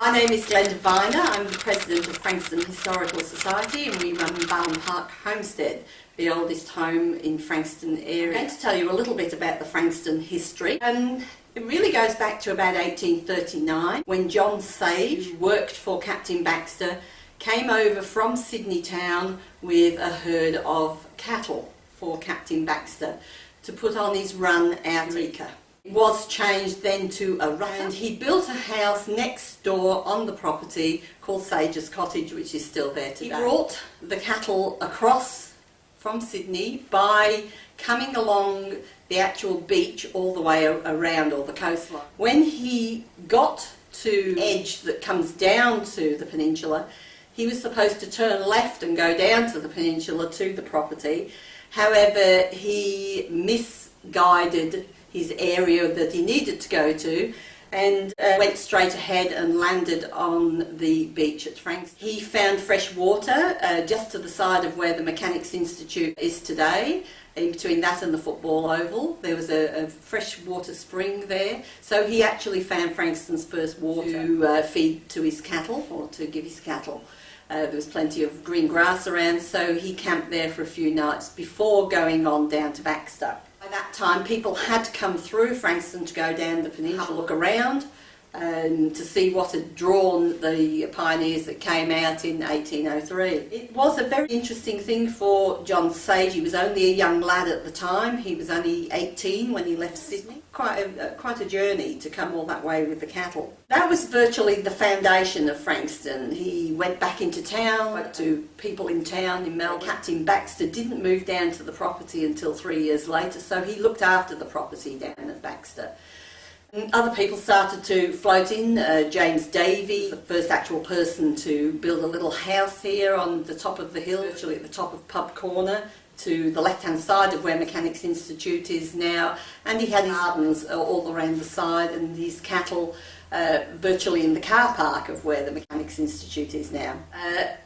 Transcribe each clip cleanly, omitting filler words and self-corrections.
My name is Glenda. I'm the President of Frankston Historical Society, and we run Balham Park Homestead, the oldest home in Frankston area. I'm going to tell you a little bit about the Frankston history. It really goes back to about 1839 when John Sage, who worked for Captain Baxter, came over from Sydney town with a herd of cattle for Captain Baxter to put on his run out Eureka. It was changed then to a rutter, and he built a house next door on the property called Sage's Cottage, which is still there today. He brought the cattle across from Sydney by coming along the actual beach all the way around, or the coastline. When he got to the edge that comes down to the peninsula, he was supposed to turn left and go down to the peninsula to the property. However, he misguided his area that he needed to go to and went straight ahead and landed on the beach at Frankston. He found fresh water just to the side of where the Mechanics Institute is today. In between that and the football oval, there was a fresh water spring there. So he actually found Frankston's first water to feed to his cattle, or to give his cattle. There was plenty of green grass around, so he camped there for a few nights before going on down to Baxter. By that time, people had come through Frankston to go down the peninsula, have a look around, to see what had drawn the pioneers that came out in 1803. It was a very interesting thing for John Sage. He was only a young lad at the time. He was only 18 when he left Sydney. Quite a journey to come all that way with the cattle. That was virtually the foundation of Frankston. He went back into town, spoke to people in town in Melbourne. Captain Baxter didn't move down to the property until 3 years later, so he looked after the property down at Baxter. And other people started to float in. James Davy, the first actual person to build a little house here on the top of the hill, virtually at the top of Pub Corner, to the left-hand side of where Mechanics Institute is now, and he had his gardens all around the side, and his cattle virtually in the car park of where the Mechanics Institute is now.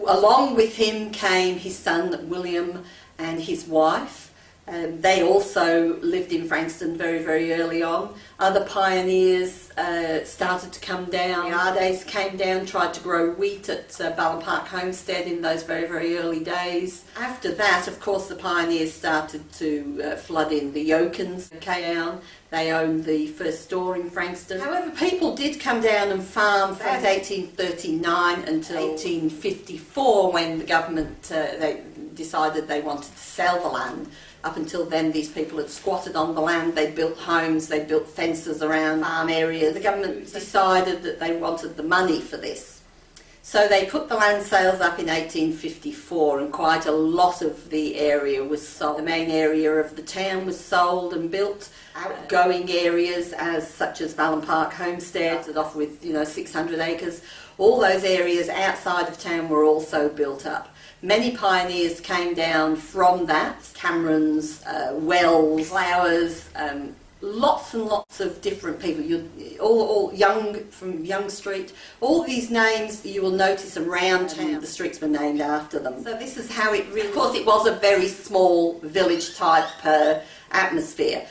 Along with him came his son William and his wife. They also lived in Frankston very, very early on. Other pioneers started to come down. The Ardays came down, tried to grow wheat at Balham Park Homestead in those very, very early days. After that, of course, the pioneers started to flood in. The Yokins came down. They owned the first store in Frankston. However, people did come down and farm from 1839 until 1854, when the government they decided they wanted to sell the land. Up until then, these people had squatted on the land, they built homes, they built fences around farm areas. The government decided that they wanted the money for this. So they put the land sales up in 1854, and quite a lot of the area was sold. The main area of the town was sold and built. Outgoing areas, such as Balham Park Homestead, started off with 600 acres. All those areas outside of town were also built up. Many pioneers came down from that. Camerons, Wells, Flowers, lots and lots of different people. All young, from Young Street. All these names you will notice around town. The streets were named after them. So this is how it really... Of course, it was a very small village type atmosphere.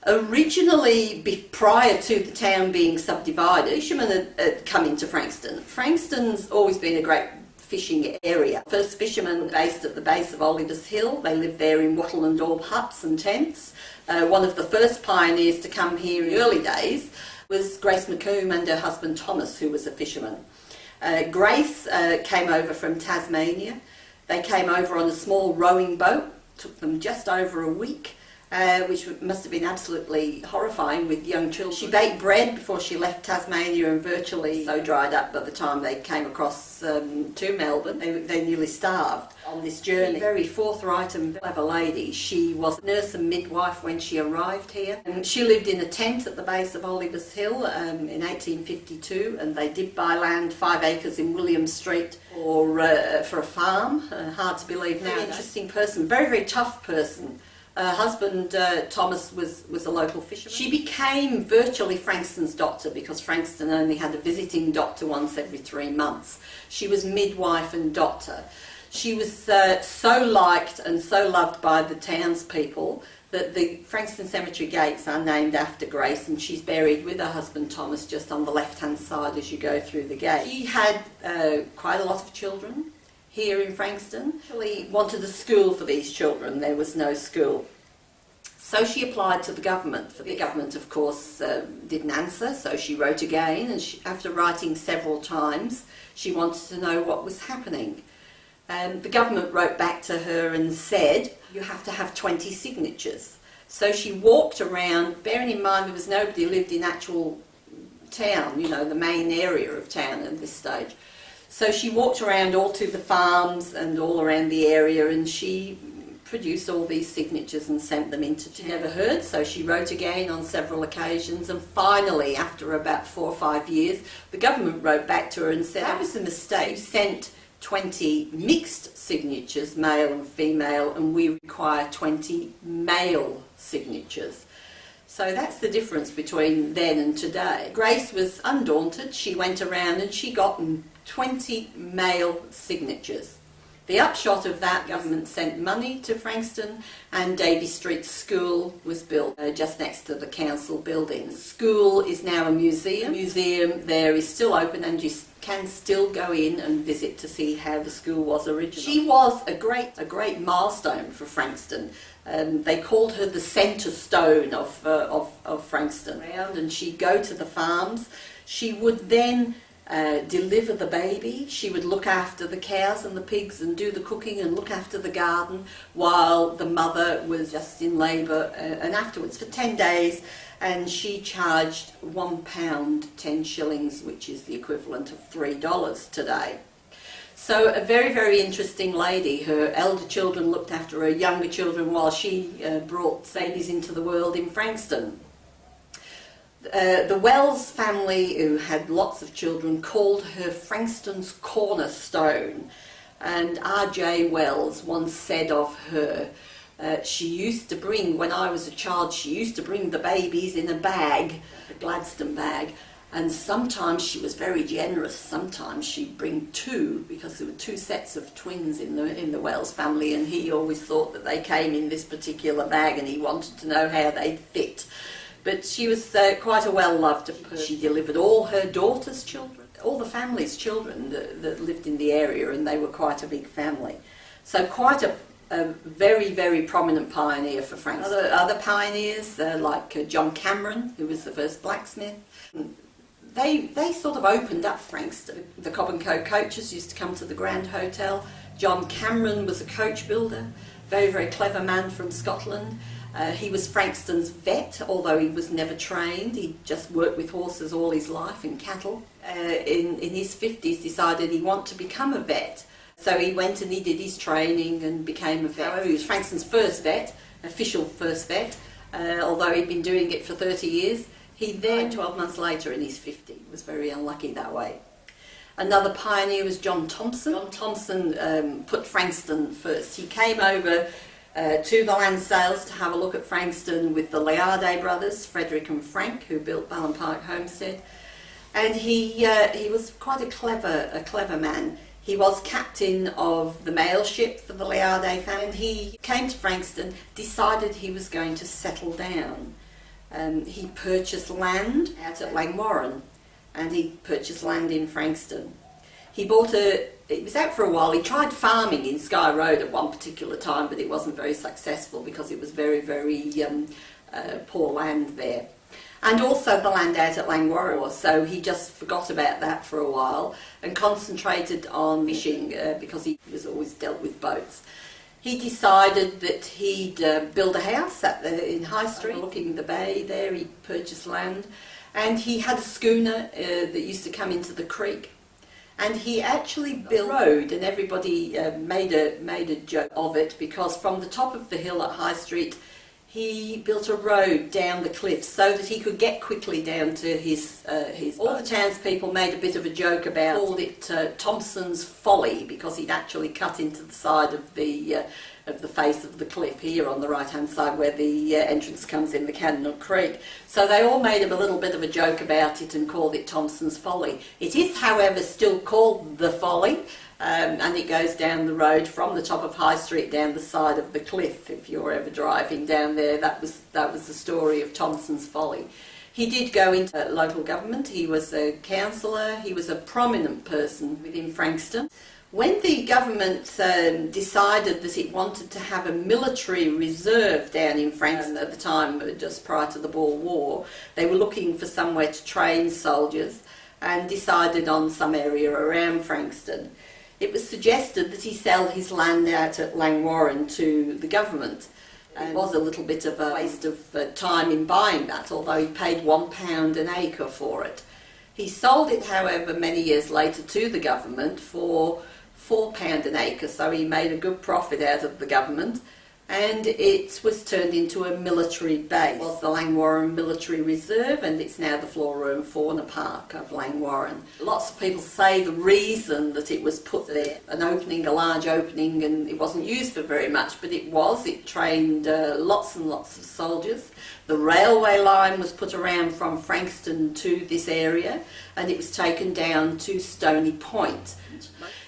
Originally, prior to the town being subdivided, fishermen had come into Frankston. Frankston's always been a great fishing area. First fishermen were based at the base of Oliver's Hill. They lived there in wattle and daub huts and tents. One of the first pioneers to come here in the early days was Grace McComb and her husband Thomas, who was a fisherman. Grace came over from Tasmania. They came over on a small rowing boat. Took them just over a week. Which must have been absolutely horrifying with young children. She baked bread before she left Tasmania, and virtually so dried up by the time they came across to Melbourne. They nearly starved on this journey. A very forthright and clever lady. She was a nurse and midwife when she arrived here. And she lived in a tent at the base of Oliver's Hill in 1852, and they did buy land, 5 acres in William Street, for a farm. Hard to believe now. Very interesting person, very, very tough person. Her husband, Thomas, was a local fisherman. She became virtually Frankston's doctor, because Frankston only had a visiting doctor once every 3 months. She was midwife and doctor. She was so liked and so loved by the townspeople that the Frankston Cemetery gates are named after Grace, and she's buried with her husband Thomas just on the left-hand side as you go through the gate. She had quite a lot of children here in Frankston. She wanted a school for these children. There was no school. So she applied to the government. The government, of course, didn't answer, so she wrote again, and after writing several times, she wanted to know what was happening. The government wrote back to her and said, you have to have 20 signatures. So she walked around, bearing in mind there was nobody who lived in actual town, you know, the main area of town at this stage. So she walked around all to the farms and all around the area, and she produced all these signatures and sent them into town. She never heard, so she wrote again on several occasions, and finally, after about 4 or 5 years, the government wrote back to her and said, that was a mistake. You sent 20 mixed signatures, male and female, and we require 20 male signatures. So that's the difference between then and today. Grace was undaunted. She went around and she got 20 male signatures. The upshot of that, government sent money to Frankston, and Davy Street School was built just next to the council building. The school is now a museum. The museum there is still open, and you can still go in and visit to see how the school was originally. She was a great milestone for Frankston. They called her the centre stone of Frankston. And she'd go to the farms. She would then deliver the baby. She would look after the cows and the pigs and do the cooking and look after the garden while the mother was just in labour, and afterwards for 10 days, and she charged £1 10 shillings, which is the equivalent of $3 today. So a very, very interesting lady. Her elder children looked after her younger children while she brought babies into the world in Frankston. The Wells family, who had lots of children, called her Frankston's cornerstone, and R.J. Wells once said of her, she used to bring, when I was a child, she used to bring the babies in a bag, a Gladstone bag, and sometimes she was very generous. Sometimes she'd bring 2, because there were 2 sets of twins in the Wells family, and he always thought that they came in this particular bag and he wanted to know how they'd fit. But she was quite a well-loved person. She delivered all her daughter's children, all the family's children that lived in the area, and they were quite a big family. So quite a very, very prominent pioneer for Frankston. Other pioneers, like John Cameron, who was the first blacksmith, they sort of opened up Frankston. The Cobb & Co coaches used to come to the Grand Hotel. John Cameron was a coach builder, very, very clever man from Scotland. He was Frankston's vet, although he was never trained. He just worked with horses all his life and cattle. In his 50s decided he wanted to become a vet. So he went and he did his training and became a vet. He was Frankston's first vet, official first vet, although he'd been doing it for 30 years. He then, 12 months later in his 50s, was very unlucky that way. Another pioneer was John Thompson. John Thompson put Frankston first. He came over to the land sales to have a look at Frankston with the Learday brothers, Frederick and Frank, who built Balham Park Homestead. And he was quite a clever man. He was captain of the mail ship for the Learday family. And he came to Frankston, decided he was going to settle down. He purchased land out at Langwarren, and he purchased land in Frankston. He bought it was out for a while. He tried farming in Skye Road at one particular time, but it wasn't very successful because it was very, very poor land there. And also the land out at Langwarren, so he just forgot about that for a while and concentrated on fishing because he was always dealt with boats. He decided that he'd build a house in High Street, overlooking the bay there. He purchased land, and he had a schooner that used to come into the creek. And he actually built a road, and everybody made a joke of it, because from the top of the hill at High Street, he built a road down the cliff so that he could get quickly down to his all the townspeople made a bit of a joke about, called it Thompson's Folly, because he'd actually cut into the side of the face of the cliff here on the right hand side where the entrance comes in the Cannonall Creek. So they all made a little bit of a joke about it and called it Thompson's Folly. It is, however, still called the Folly, and it goes down the road from the top of High Street down the side of the cliff. If you're ever driving down there, that was the story of Thompson's Folly. He did go into local government. He was a councillor. He was a prominent person within Frankston. When the government decided that it wanted to have a military reserve down in Frankston at the time, just prior to the Boer War, they were looking for somewhere to train soldiers and decided on some area around Frankston. It was suggested that he sell his land out at Langwarrin to the government. It was a little bit of a waste of time in buying that, although he paid £1 an acre for it. He sold it, however, many years later to the government for £4 an acre, so he made a good profit out of the government, and it was turned into a military base. It was the Langwarrin Military Reserve, and it's now the Flora and Fauna Park of Langwarrin. Lots of people say the reason that it was put there, a large opening, and it wasn't used for very much, but it was. It trained lots and lots of soldiers. The railway line was put around from Frankston to this area, and it was taken down to Stony Point.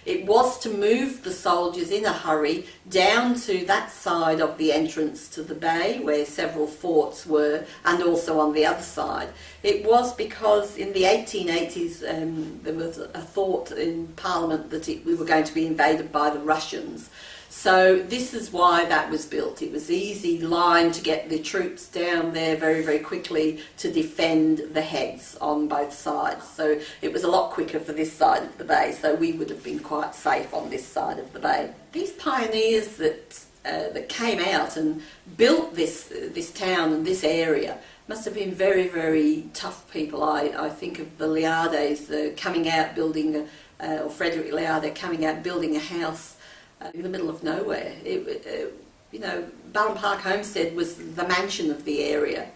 It was to move the soldiers in a hurry down to that side of the entrance to the bay where several forts were, and also on the other side. It was because in the 1880s there was a thought in Parliament that we were going to be invaded by the Russians. So this is why that was built. It was an easy line to get the troops down there very, very quickly to defend the heads on both sides. So it was a lot quicker for this side of the bay, so we would have been quite safe on this side of the bay. These pioneers that came out and built this town and this area must have been very, very tough people. I think of the Liardes coming out building, or Frederick Liarde coming out building a house in the middle of nowhere. Ballon Park Homestead was the mansion of the area,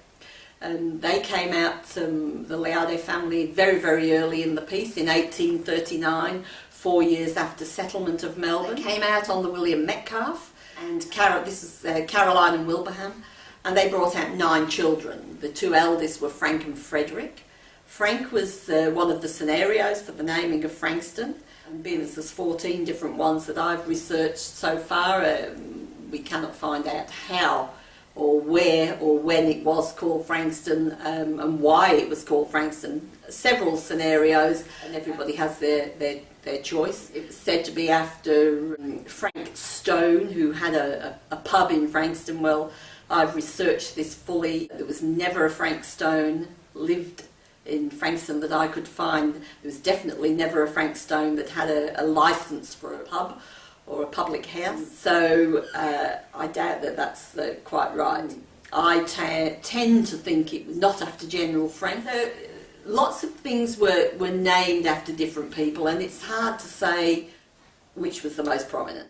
and they came out, the Liarde family, very, very early in the piece, in 1839, 4 years after settlement of Melbourne. They came out on the William Metcalfe, and this is Caroline and Wilbraham, and they brought out 9 children. The 2 eldest were Frank and Frederick. Frank was one of the scenarios for the naming of Frankston. And being as there's 14 different ones that I've researched so far, we cannot find out how or where or when it was called Frankston, and why it was called Frankston. Several scenarios, and everybody has their choice. It was said to be after Frank Stone, who had a pub in Frankston. Well, I've researched this fully. There was never a Frank Stone lived in Frankston that I could find. There was definitely never a Frank Stone that had a licence for a pub or a public house, so I doubt that that's quite right. I tend to think it was not after General Frank. So lots of things were named after different people, and it's hard to say which was the most prominent.